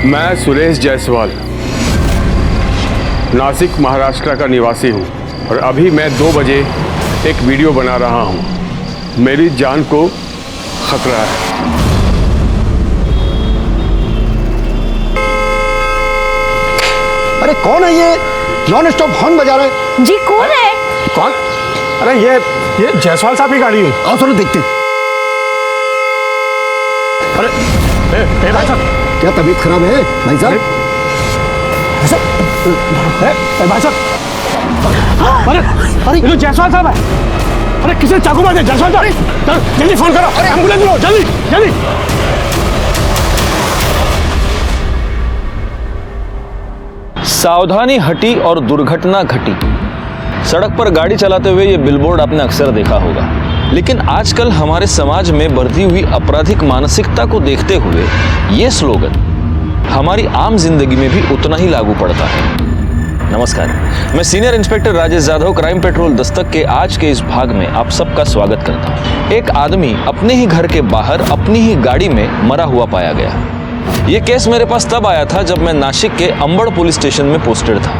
मैं सुरेश जायसवाल नासिक महाराष्ट्र का निवासी हूँ और अभी मैं 2 बजे एक वीडियो बना रहा हूँ। मेरी जान को खतरा है। अरे कौन है ये नॉन स्टॉप हॉर्न बजा रहा है? जी कौन है? कौन? अरे ये जायसवाल साहब की गाड़ी है। आओ चलो देखते हैं। अरे भाई साहब, क्या तबीयत खराब है भाई साहब? भाई साहब, अरे ये तो जायसवाल साहब है। अरे किसी चाकू मार दिया जायसवाल साहब। जल्दी फोन करो, अरे एम्बुलेंस लो, जल्दी जल्दी। सावधानी हटी और दुर्घटना घटी। सड़क पर गाड़ी चलाते हुए ये बिलबोर्ड आपने अक्सर देखा होगा, लेकिन आजकल हमारे समाज में बढ़ती हुई आपराधिक मानसिकता को देखते हुए ये स्लोगन हमारी आम जिंदगी में भी उतना ही लागू पड़ता है। नमस्कार, मैं senior inspector Rajesh Jadhav crime petrol Dastak के आज के इस भाग में आप सबका स्वागत करता हूँ। एक आदमी अपने ही घर के बाहर अपनी ही गाड़ी में मरा हुआ पाया गया। ये केस मेरे पास तब आया था जब मैं नासिक के अंबड़ पुलिस स्टेशन में पोस्टेड था।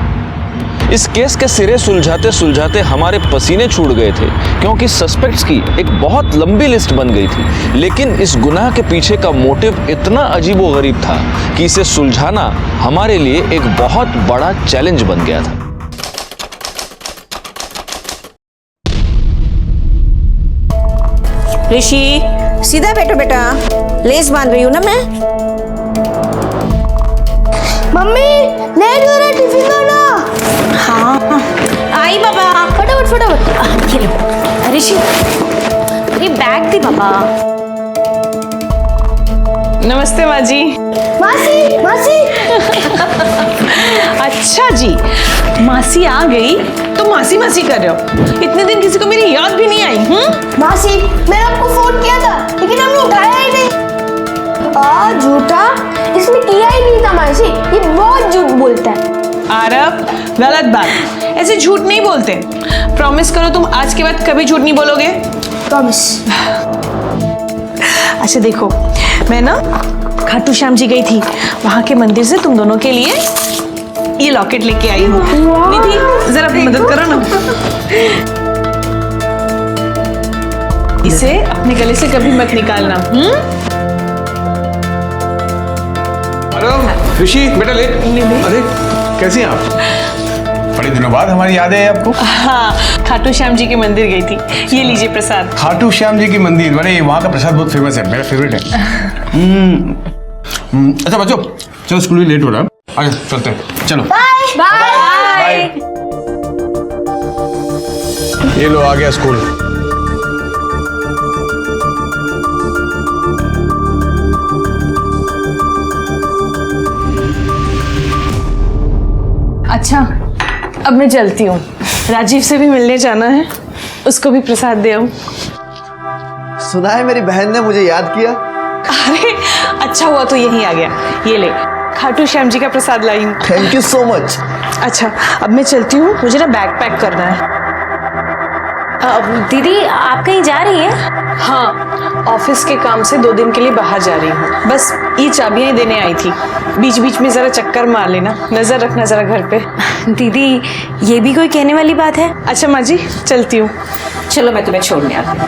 इस केस के सिरे सुलझाते सुलझाते हमारे पसीने छूट गए थे, क्योंकि सस्पेक्ट्स की एक बहुत लंबी लिस्ट बन गई थी। लेकिन इस गुनाह के पीछे का मोटिव इतना अजीबोगरीब था कि इसे सुलझाना हमारे लिए एक बहुत बड़ा चैलेंज बन गया था। ऋषि सीधा बैठो बेटा, लेस बांध रही हूँ ना मैं। मम्मी लेट हो रहा है, टिफिन दो ना। हाँ आई बाबा, फटाफट फटाफट। ये लो ऋषि, ये बैग दी बाबा। नमस्ते माँ जी। मासी मासी। अच्छा जी, मासी आ गई तो मासी मासी कर रहे हो। इतने दिन किसी को मेरी याद भी नहीं आई। मासी मैंने आपको फोन किया था लेकिन आपने उठाया ही नहीं। झूठा, इसने किया ही नहीं था मासी, ये बहुत झूठ बोलता है। आरव, गलत बात, ऐसे झूठ नहीं बोलते। प्रॉमिस करो तुम आज के बाद कभी झूठ नहीं बोलोगे। प्रॉमिस। अच्छा देखो, मैं ना खाटू श्याम जी गई थी, वहां के मंदिर से तुम दोनों के लिए ये लॉकेट लेके आई हूँ। निधि जरा मदद करो ना। इसे अपने गले से कभी मत निकालना। ऋषि बेटा ले। अरे कैसी हैं आप? बड़े दिनों बाद हमारी याद है आपको। हाँ, खाटू श्याम जी के मंदिर गई थी। ये लीजिए प्रसाद। खाटू श्याम जी की मंदिर, बड़े वहाँ का प्रसाद बहुत फेमस है, मेरा फेवरेट है। अच्छा बच्चों, चलो स्कूल भी लेट हो रहा है, आगे चलते हैं, चलो। Bye bye. ये लो आ गया स्कूल। अच्छा, अब मैं चलती हूँ। राजीव से भी मिलने जाना है, उसको भी प्रसाद दे आऊं। सुना है मेरी बहन ने मुझे याद किया। अरे अच्छा हुआ तो यहीं आ गया। ये ले, खाटू श्याम जी का प्रसाद लाई हूँ। Thank you so much. अच्छा अब मैं चलती हूँ, मुझे ना बैग पैक करना है। दीदी आप कहीं जा रही हैं? हाँ, ऑफिस के काम से 2 दिन के लिए बाहर जा रही हूँ। बस ये चाबियां देने आई थी। बीच बीच में जरा चक्कर मार लेना, नजर रखना जरा घर पे। दीदी ये भी कोई कहने वाली बात है? अच्छा माँ जी, चलती हूँ। चलो मैं तुम्हें छोड़ने आती हूँ।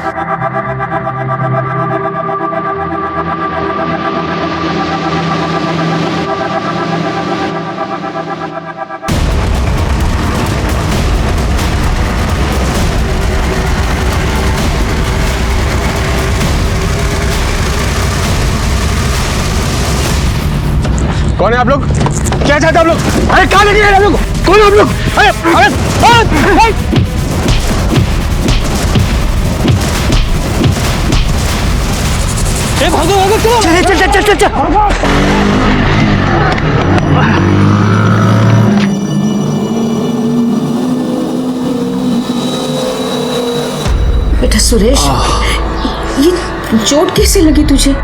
कौन है आप लोग? क्या चाहते हैं आप लोग? अरे कहाँ लेके गए आप लोग? कौन है आप लोग? अरे अरे अरे भागो भागो, चलो चल चल चल चल। बेटा सुरेश, ये चोट कैसे लगी तुझे?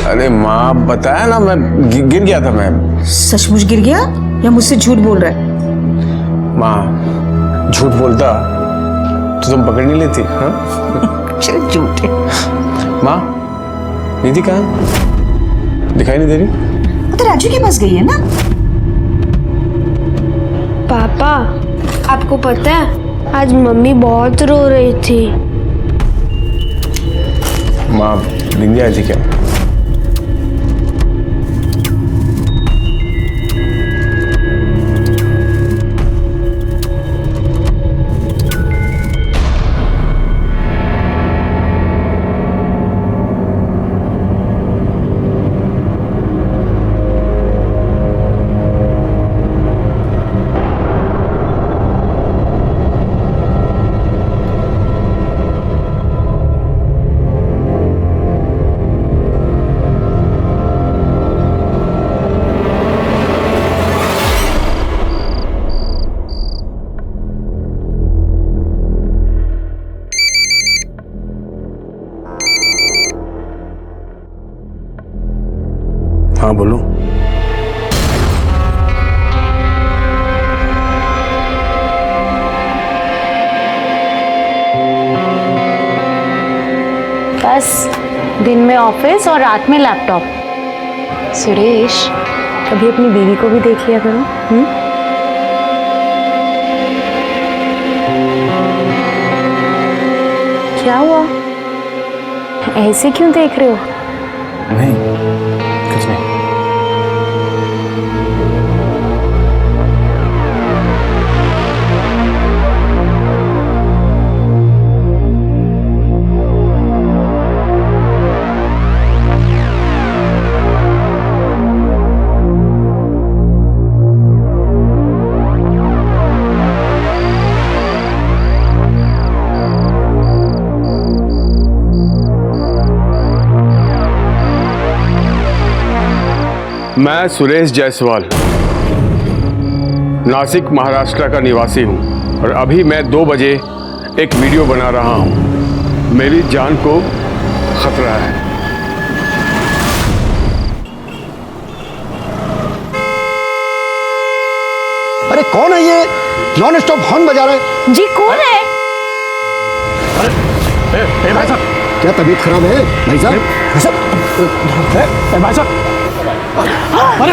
अरे माँ बताया ना, मैं गिर गया था। मैं सचमुच गिर गया या मुझसे झूठ बोल रहा है? माँ झूठ बोलता तो तुम पकड़ नहीं लेती। हाँ चल झूठ है। माँ निधि कहाँ है? दिखाई नहीं दे रही। वो तो राजू के पास गई है ना। पापा, आपको पता है आज मम्मी बहुत रो रही थी। माँ बिंदी आई थी क्या? हाँ बोलो। बस दिन में ऑफिस और रात में लैपटॉप। सुरेश, कभी अपनी बीवी को भी देख लिया करो। क्या हुआ, ऐसे क्यों देख रहे हो? नहीं कुछ नहीं। मैं सुरेश जायसवाल नासिक महाराष्ट्र का निवासी हूं और अभी मैं 2 बजे एक वीडियो बना रहा हूं। मेरी जान को खतरा है। अरे कौन है ये नॉन स्टॉप हॉर्न बजा रहा है? जी कौन है? ए भाई साहब, क्या तबीयत खराब है भाई साहब? भाई साहब, अरे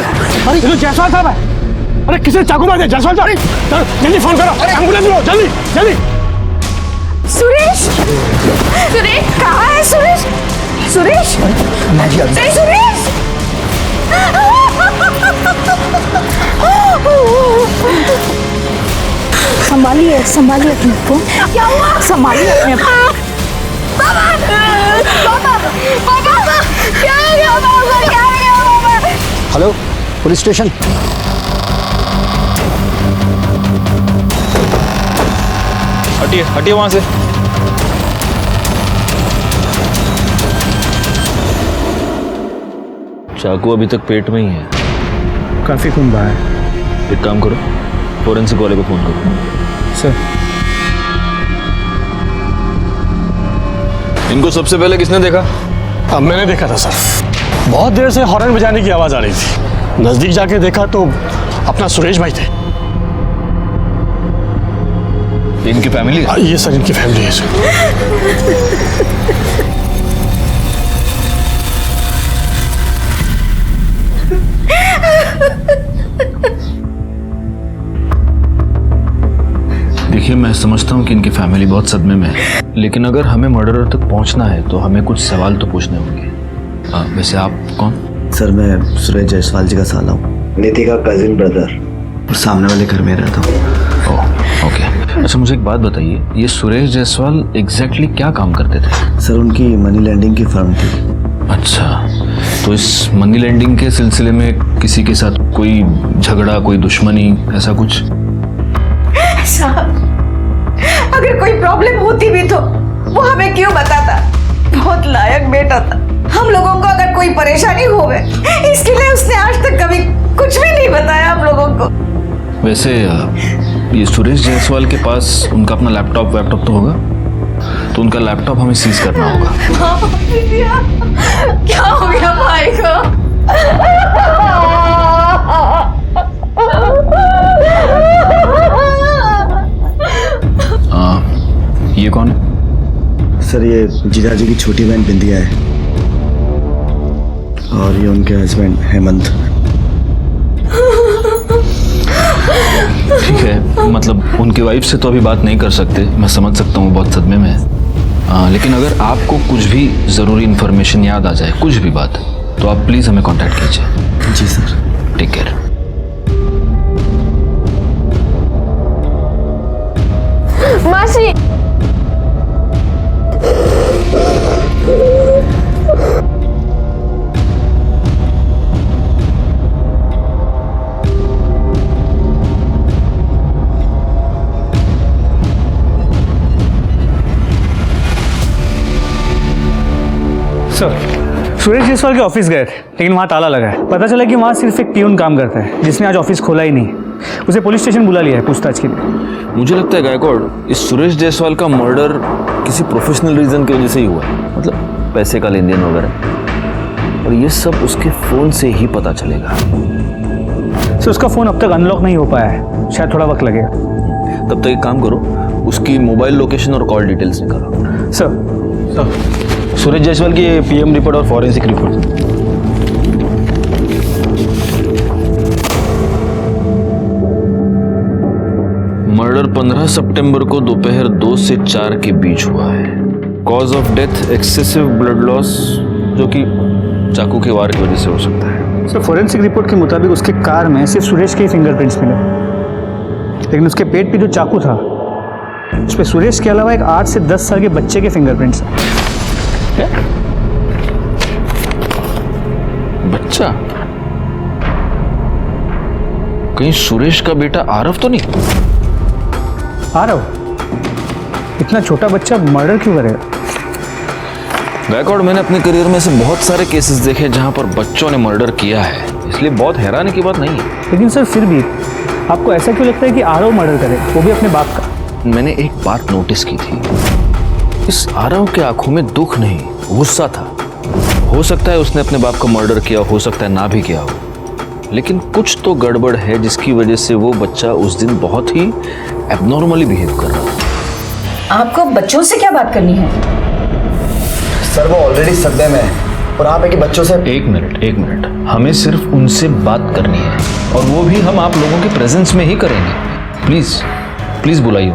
अरे ये तो जायसवाल साहब है। अरे किसी ने चाकू मार दिया। जायसवाल साहब, चलो जल्दी फोन करो। अरे एम्बुलेंस लो, जल्दी जल्दी। सुरेश, सुरेश कहाँ है सुरेश? सुरेश, नहीं सुरेश। संभालिए संभालिए अपने को। क्या हुआ? संभालिए अपने को। पापा, पापा, पापा, क्या हो गया पापा? क्या हो गया पापा? Hello police station. हटिए हटिए वहां से। चाकू अभी तक पेट में ही है। काफी खून बहा है। एक काम करो, फोरेंसिक वाले को फोन करो। सर, इनको सबसे पहले किसने देखा? अब मैंने देखा था सर। बहुत देर से हॉर्न बजाने की आवाज आ रही थी। नजदीक जाके देखा तो अपना सुरेश भाई थे। इनकी फैमिली? ये सर इनकी फैमिली है सर। देखिए, मैं समझता हूँ कि इनकी फैमिली बहुत सदमे में है, लेकिन अगर हमें मर्डरर तक पहुँचना है तो हमें कुछ सवाल तो पूछने होंगे। वैसे आप कौन? सर मैं सुरेश जायसवाल जी का साला हूँ, नीति का कजिन ब्रदर। सामने वाले घर में रहता हूँ। Oh okay. अच्छा मुझे एक बात बताइए, ये सुरेश जायसवाल एग्जैक्टली क्या काम करते थे? सर उनकी मनी लैंडिंग की फर्म थी। अच्छा, तो इस मनी लैंडिंग के सिलसिले में किसी के साथ कोई झगड़ा, कोई दुश्मनी, ऐसा कुछ? साहब, अगर कोई प्रॉब्लम होती भी तो वो हमें क्यों बताता? बहुत लायक बेटा था। हम लोगों को अगर कोई परेशानी होवे इसके लिए उसने आज तक कभी कुछ भी नहीं बताया हम लोगों को। वैसे ये सुरेश जायसवाल के पास उनका अपना लैपटॉप तो होगा, तो उनका लैपटॉप हमें सीज करना होगा। क्या हो गया भाई को? ये कौन है? सर ये जीजाजी की छोटी बहन बिंदिया है और ये उनके हस्बैंड हेमंत। ठीक है, मतलब उनकी वाइफ से तो अभी बात नहीं कर सकते, मैं समझ सकता हूँ बहुत सदमे में है। लेकिन अगर आपको कुछ भी ज़रूरी इन्फॉर्मेशन याद आ जाए, कुछ भी बात, तो आप प्लीज़ हमें कांटेक्ट कीजिए। जी सर। Take care. मासी सर, सुरेश जायसवाल के ऑफिस गए थे, लेकिन वहाँ ताला लगा है। पता चला कि वहाँ सिर्फ एक पियून काम करता है, जिसने आज ऑफिस खोला ही नहीं। उसे पुलिस स्टेशन बुला लिया है पूछताछ के लिए। मुझे लगता है गायकवाड़, इस सुरेश जायसवाल का मर्डर किसी प्रोफेशनल रीजन की वजह से ही हुआ है, मतलब पैसे का लेन देन वगैरह, और ये सब उसके फ़ोन से ही पता चलेगा। सर, उसका फ़ोन अब तक अनलॉक नहीं हो पाया है, शायद थोड़ा वक्त लगेगा। तब तक एक काम करो, उसकी मोबाइल लोकेशन और कॉल डिटेल्स निकालो। सर, सुरेश जायसवाल की पीएम रिपोर्ट और फॉरेंसिक रिपोर्ट। मर्डर 15 सितंबर को दोपहर 2 से 4 के बीच हुआ है। Cause of death excessive blood loss, जो कि चाकू के वार की वजह से हो सकता है। सर, फॉरेंसिक रिपोर्ट के मुताबिक उसके कार में सिर्फ सुरेश के ही फिंगरप्रिंट्स मिले, लेकिन उसके पेट पे जो चाकू था उस पर सुरेश के अलावा एक 8 से 10 साल के बच्चे के फिंगरप्रिंट्स हैं। क्या? बच्चा? कहीं सुरेश का बेटा आरव तो नहीं? आरव? इतना छोटा बच्चा मर्डर क्यों करेगा? गायकवाड़, मैंने अपने करियर में से बहुत सारे केसेस देखे जहां पर बच्चों ने मर्डर किया है, इसलिए बहुत हैरानी की बात नहीं है। लेकिन सर, फिर भी आपको ऐसा क्यों लगता है कि आरव मर्डर करे, वो भी अपने बाप का? मैंने एक बात नोटिस की थी, इस आरव के आंखों में दुख नहीं, गुस्सा था। हो सकता है उसने अपने बाप का मर्डर किया, हो सकता है ना भी किया हो, लेकिन कुछ तो गड़बड़ है जिसकी वजह से वो बच्चा उस दिन बहुत ही एबनॉर्मली बिहेव कर रहा था। आपको बच्चों से क्या बात करनी है? सर, वो ऑलरेडी सदमे में है और आप है कि बच्चों से। एक मिनट, हमें सिर्फ उनसे बात करनी है, और वो भी हम आप लोगों के प्रेजेंस में ही करेंगे। प्लीज बुलाइए।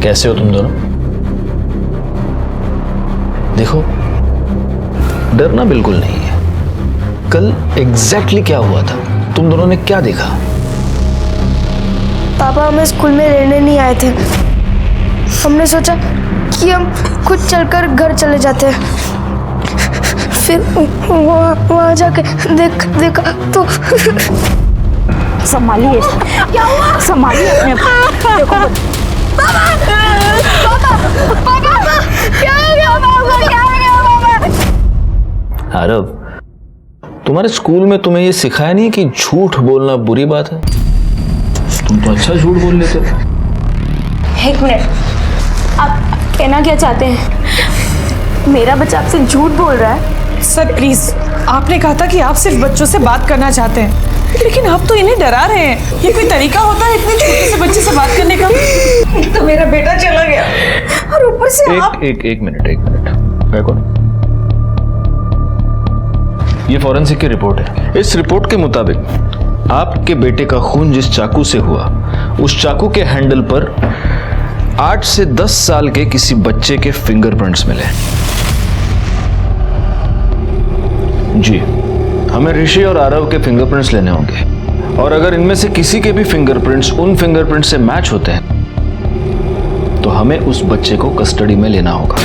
कैसे हो तुम दोनों? देखो, डरना बिल्कुल नहीं है। कल एग्जैक्टली क्या हुआ था, तुम दोनों ने क्या देखा? पापा हमें स्कूल में रहने नहीं आए थे। हमने सोचा कि हम खुद चलकर घर चले जाते हैं। फिर वहाँ जाके देखा तो। संभालिए, संभालिए अपने। देखो आरव, तुम्हारे स्कूल में तुम्हें ये सिखाया नहीं कि झूठ बोलना बुरी बात है? तुम तो अच्छा झूठ बोल लेते हो। एक मिनट, आप कहना क्या चाहते हैं? मेरा बच्चा आपसे झूठ बोल रहा है? सर प्लीज, आपने कहा था कि आप सिर्फ बच्चों से बात करना चाहते हैं, लेकिन आप तो इन्हें डरा रहे हैं। ये कोई तरीका होता है इतने छोटे से बच्चे से बात करने का? तो मेरा बेटा चला गया और ऊपर से आप। एक मिनट गायकवाड़, ये फॉरेंसिक की रिपोर्ट है। इस रिपोर्ट के मुताबिक आपके बेटे का खून जिस चाकू से हुआ, उस चाकू के हैंडल पर 8 से 10 साल के किसी बच्चे के फिंगरप्रिंट्स मिले। जी, हमें ऋषि और आरव के फिंगरप्रिंट्स लेने होंगे, और अगर इनमें से किसी के भी फिंगरप्रिंट्स उन फिंगरप्रिंट्स से मैच होते हैं तो हमें उस बच्चे को कस्टडी में लेना होगा।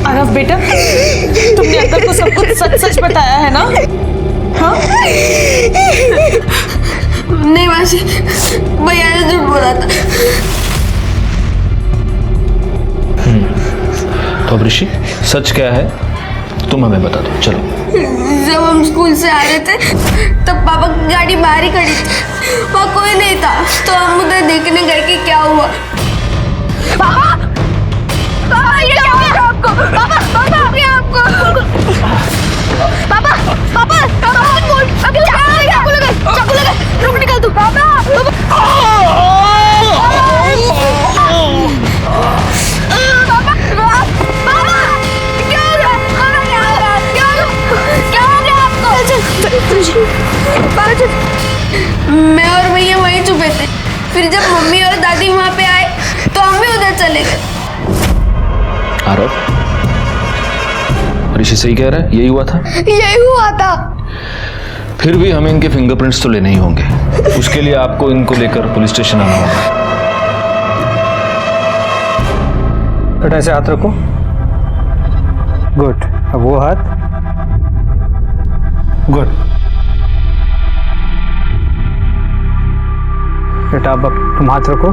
आरव बेटा, तुमने अंकल को सब कुछ सच बताया है ना? हाँ? नहीं मासी, भैया ने झूठ बोला था। तो अब ऋषि, सच क्या है तुम हमें बता दो। चलो। जब हम स्कूल से आ रहे थे तब पापा की गाड़ी बाहर ही खड़ी थी, वहाँ कोई नहीं था, तो हम उधर देखने गए कि क्या हुआ। पापा, पापा ये क्या हुआ आपको? पापा ये आपको। पापा, पापा, पापा, चाकू लगा, रुक निकल तू। पापा, बाबूजी, मैं और भैया वहीं छुपे थे। फिर जब मम्मी और दादी वहाँ पे आए तो हम भी उधर चले गए। आरव, ऋषि सही कह रहा है, यही हुआ था? यही हुआ था। फिर भी हमें इनके फिंगरप्रिंट्स तो लेने ही होंगे। उसके लिए आपको इनको लेकर पुलिस स्टेशन आना होगा। बेटा ऐसे हाथ रखो। गुड। अब वो हाथ। गुड। बेटा अब तुम हाथ रखो।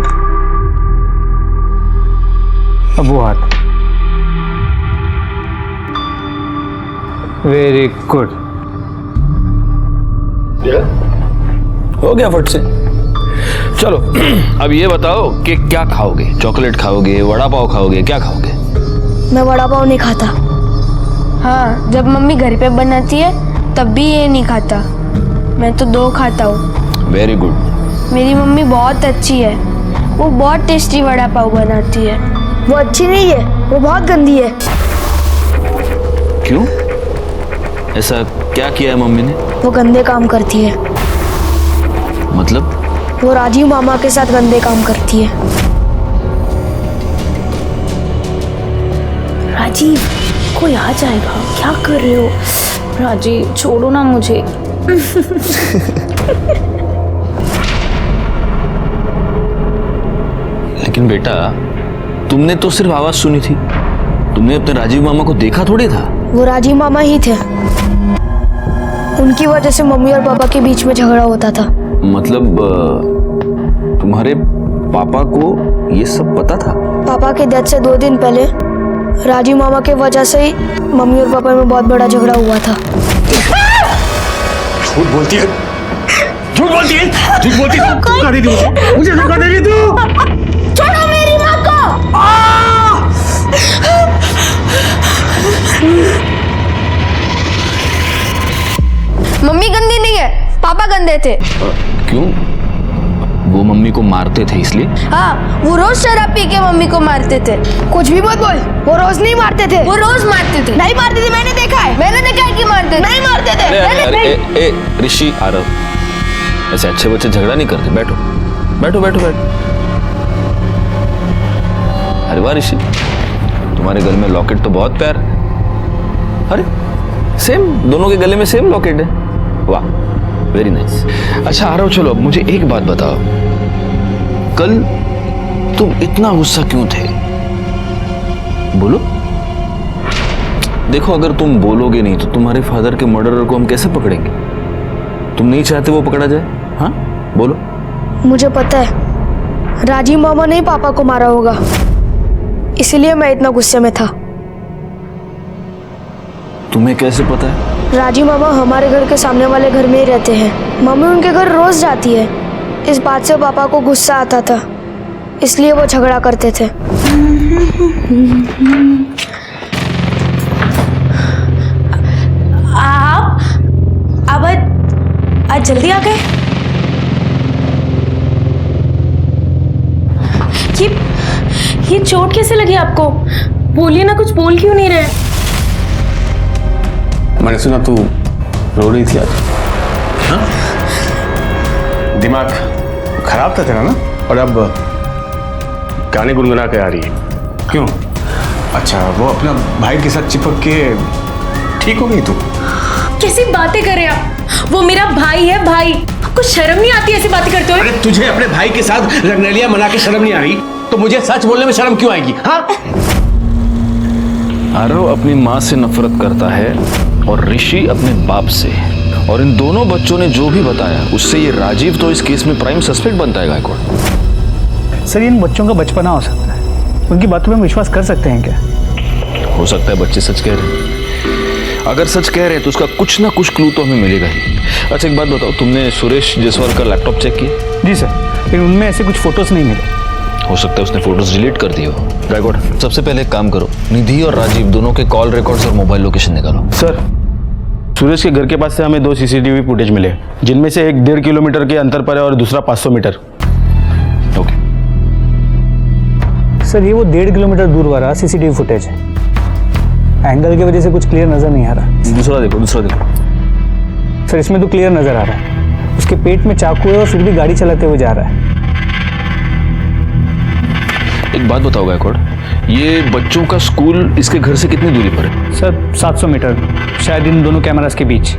अब वो हाथ। Very good. हो गया फट से। चलो अब ये बताओ कि क्या खाओगे? चॉकलेट खाओगे, वड़ा पाव खाओगे, क्या खाओगे? मैं वड़ा पाव नहीं खाता। हाँ, जब मम्मी घर पे बनाती है तब भी ये नहीं खाता। मैं तो 2 खाता हूँ। Very good. मेरी मम्मी बहुत अच्छी है। वो बहुत टेस्टी वड़ा पाव बनाती है। वो अच्छी नहीं है, वो बहुत गंदी है। क्यों? ऐसा क्या किया है मम्मी ने? वो गंदे काम करती है। मतलब? वो राजीव मामा के साथ गंदे काम करती है। राजीव, कोई आ जाएगा, क्या कर रहे हो? राजीव छोड़ो ना मुझे। लेकिन बेटा, तुमने तो सिर्फ आवाज सुनी थी, तुमने अपने राजीव मामा को देखा थोड़ी था। वो राजीव मामा ही थे। उनकी वजह से मम्मी और पापा के बीच में झगड़ा होता था। मतलब तुम्हारे पापा को ये सब पता था? पापा के डेथ से 2 दिन पहले राजीव मामा के वजह से ही मम्मी और पापा में बहुत बड़ा झगड़ा हुआ था। झूठ बोलती है, झूठ बोलती है, झूठ बोलती है। धोखा दे दी मुझे, धोखा दे दी तू। छोड़ो मेरी माँ को। मम्मी गंदी नहीं है, पापा गंदे थे। क्यों? वो मम्मी को मारते थे इसलिए? हाँ, वो रोज शराब पी के मम्मी को मारते थे। कुछ भी मत बोल, वो रोज नहीं मारते थे। वो रोज मारते थे। नहीं मारते थे, मैंने देखा है। मैंने देखा है कि मारते थे। नहीं मारते थे। अरे ऋषि, आरव, ऐसे अच्छे बच्चे झगड़ा नहीं करते। बैठो बैठो बैठो बैठो। अरे वाह ऋषि, तुम्हारे गले में लॉकेट तो बहुत प्यार। अरे सेम, दोनों के गले में सेम लॉकेट है। वाह, वेरी नाइस। अच्छा आरव, चलो अब मुझे एक बात बताओ, कल तुम इतना गुस्सा क्यों थे? बोलो। देखो, अगर तुम बोलोगे नहीं तो तुम्हारे फादर के मर्डरर को हम कैसे पकड़ेंगे? तुम नहीं चाहते वो पकड़ा जाए? हाँ बोलो। मुझे पता है राजीव मामा ने ही पापा को मारा होगा, इसलिए मैं इतना गुस्से में था। तुम्हें कैसे पता है? राजीव मामा हमारे घर के सामने वाले घर में ही रहते हैं। मम्मी उनके घर रोज जाती है। इस बात से पापा को गुस्सा आता था, इसलिए वो झगड़ा करते थे। आप अब आज जल्दी आ गए? ये चोट कैसे लगी आपको? बोलिए ना, कुछ बोल क्यों नहीं रहे? मैंने सुना तू रो रही थी आज। हाँ? दिमाग खराब था तेरा ना, और अब गाने गुनगुना के आ रही है। क्यों? अच्छा, वो अपना भाई के साथ चिपक के ठीक हो गई तू? कैसी बातें कर रहे हैं आप? वो मेरा भाई है, भाई। आपको शर्म नहीं आती ऐसी बातें करते हुए? अरे तुझे अपने भाई के साथ रंगरेलियां मना के शर्म नहीं आ रही, तो मुझे सच बोलने में शर्म क्यों आएगी? हाँ? आरव अपनी माँ से नफरत करता है और ऋषि अपने बाप से, और इन दोनों बच्चों ने जो भी बताया उससे ये राजीव तो इस केस में प्राइम सस्पेक्ट बनता है गायकवाड़। सर, इन बच्चों का बचपना हो सकता है, उनकी बातों पे हम विश्वास कर सकते हैं क्या? हो सकता है बच्चे सच कह रहे हैं। अगर सच कह रहे हैं तो उसका कुछ ना कुछ क्लू तो हमें मिलेगा ही। अच्छा एक बात बताओ, तुमने सुरेश जायसवाल का लैपटॉप चेक किया? जी सर, लेकिन उनमें ऐसे कुछ फोटोज नहीं मिले। हो सकता है उसने फोटोज डिलीट कर दिए हो। गायकवाड़, सबसे पहले एक काम करो, निधि और राजीव दोनों के कॉल रिकॉर्ड्स और मोबाइल लोकेशन निकालो। सर, सुरेश के घर के पास से हमें 2 सीसीटीवी फुटेज मिले, जिनमें से एक 1.5 किलोमीटर के अंतर पर है और दूसरा 500 मीटर। ओके सर, ये वो 1.5 किलोमीटर दूर वाला सीसीटीवी फुटेज है। एंगल की वजह से कुछ क्लियर नजर नहीं आ रहा। दूसरा देखो, दूसरा देखो। सर इसमें तो क्लियर नजर आ रहा है, उसके पेट में चाकू है और फिर भी गाड़ी चलाते हुए जा रहा है। एक बात बताओ गायकवाड़, ये बच्चों का स्कूल इसके घर से कितनी दूरी पर है? सर 700 मीटर, शायद इन दोनों कैमरास के बीच।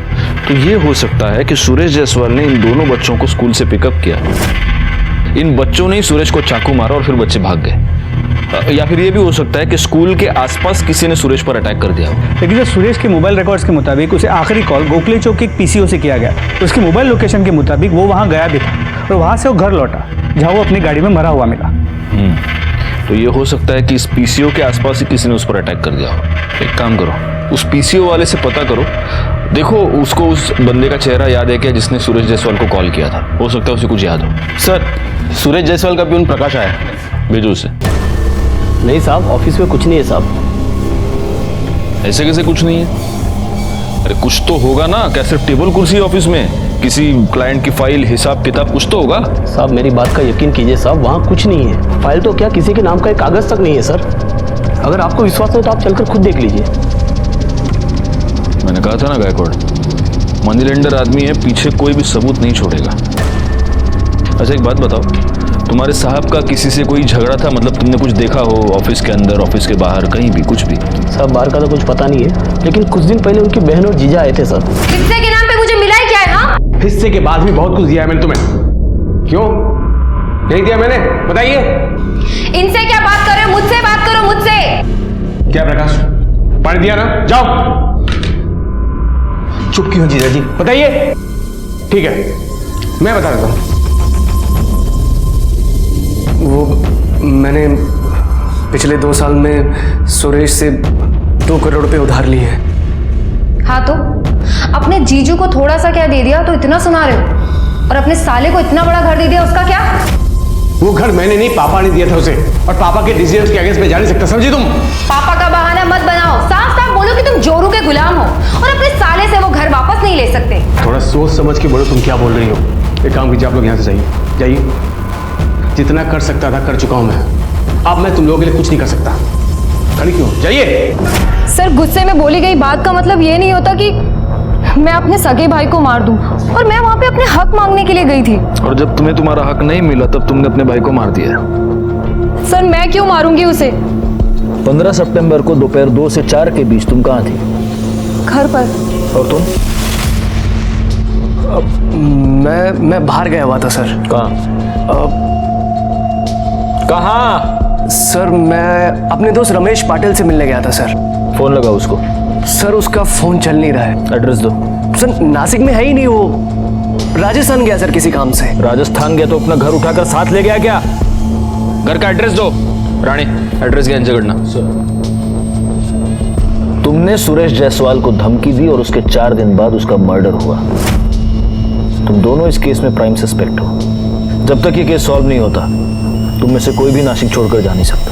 तो ये हो सकता है कि सुरेश जायसवाल ने इन दोनों बच्चों को स्कूल से पिकअप किया, इन बच्चों ने ही सुरेश को चाकू मारा और फिर बच्चे भाग गए। या फिर ये भी हो सकता है कि स्कूल के आसपास किसी ने सुरेश पर अटैक कर दिया हो। लेकिन सर सुरेश के मोबाइल रिकॉर्ड्स के मुताबिक उसे आखिरी कॉल गोखले चौक के एक पीसीओ से किया गया। उसके मोबाइल लोकेशन के मुताबिक वो वहाँ गया भी था और वहाँ से वो घर लौटा जहाँ वो अपनी गाड़ी में मरा हुआ मिला। तो ये हो सकता है कि इस पीसीओ के आसपास ही किसी ने उस पर अटैक कर दिया हो। एक काम करो, उस पीसीओ वाले से पता करो, देखो उसको उस बंदे का चेहरा याद है क्या जिसने सुरेश जायसवाल को कॉल किया था। हो सकता है उसे कुछ याद हो। सर सुरेश जायसवाल का प्यून प्रकाश आया, भेजो उसे। नहीं साहब, ऑफिस में कुछ नहीं है साहब। ऐसे कैसे कुछ नहीं है? अरे कुछ तो होगा ना, क्या सिर्फ टेबल कुर्सी है ऑफिस में? किसी क्लाइंट की फाइल, हिसाब किताब कुछ तो होगा। साहब मेरी बात का यकीन कीजिए साहब, वहाँ कुछ नहीं है। फाइल तो क्या, किसी के नाम का एक कागज तक नहीं है सर। अगर आपको विश्वास हो तो आप चलकर खुद देख लीजिए। मैंने कहा था ना गायकवाड़, मनी लेंडर आदमी है, पीछे कोई भी सबूत नहीं छोड़ेगा। अच्छा एक बात बताओ, तुम्हारे साहब का किसी से कोई झगड़ा था? मतलब तुमने कुछ देखा हो ऑफिस के अंदर, ऑफिस के बाहर, कहीं भी कुछ भी? साहब बाहर का तो कुछ पता नहीं है, लेकिन कुछ दिन पहले उनकी बहन और जीजा आए थे सर। हिस्से के नाम पे मुझे मिला ही क्या है? हाँ, हिस्से के बाद भी बहुत कुछ दिया है मैंने तुम्हें। क्यों नहीं दिया मैंने, बताइए। इनसे क्या बात कर रहे हो? मुझसे बात करो, मुझसे। क्या प्रकाश, पानी दिया ना? जाओ। चुप क्यों जीजा जी, बताइए। ठीक है मैं बता देता हूं। वो मैंने पिछले 2 साल में सुरेश से 2 करोड़ रुपए उधार लिए हैं। हाँ तो अपने जीजू को थोड़ा सा क्या दे दिया तो इतना सुना रहे हो, और अपने साले को इतना बड़ा घर दे दिया, उसका क्या? वो घर मैंने नहीं, पापा ने दिया था उसे, और पापा के डिसीजन के अगेंस्ट में जा नहीं सकता, समझी तुम? पापा का बहाना मत बनाओ, साफ साफ बोलो कि तुम जोरू के गुलाम हो और अपने साले से वो घर वापस नहीं ले सकते। थोड़ा सोच समझ के बोलो तुम क्या बोल रही हो। एक काम कीजिए, आप लोग यहाँ से जाइए, जाइए। जितना कर सकता था कर चुका हूं मैं, अब मैं तुम लोगों के लिए कुछ नहीं कर सकता। खड़ी क्यों, जाइए। सर गुस्से में बोली गई बात का मतलब ये नहीं होता कि मैं अपने सगे भाई को मार दूं, और मैं वहां पे अपने हक मांगने के लिए गई थी। और जब तुम्हें तुम्हारा हक नहीं मिला तब तुमने अपने भाई को मार दिया। सर मैं क्यों मारूंगी उसे? 15 सितंबर को दोपहर 2 से 4 के बीच तुम कहाँ थी? घर पर। और तुम? मैं बाहर गया हुआ था सर। कहाँ? सर मैं अपने दोस्त रमेश पाटिल से मिलने गया था सर। फोन लगा उसको। सर उसका फोन चल नहीं रहा है। एड्रेस दो। सर नासिक में है ही नहीं, वो राजस्थान गया सर किसी काम से। राजस्थान गया तो अपना घर उठाकर साथ ले गया क्या? घर का एड्रेस दो। रानी एड्रेस ज्ञान झगड़ना। तुमने सुरेश जायसवाल को धमकी दी और उसके 4 दिन बाद उसका मर्डर हुआ। तुम दोनों इस केस में प्राइम सस्पेक्ट हो। जब तक ये केस सॉल्व नहीं होता तुम में से कोई भी नासिक छोड़कर जा नहीं सकता।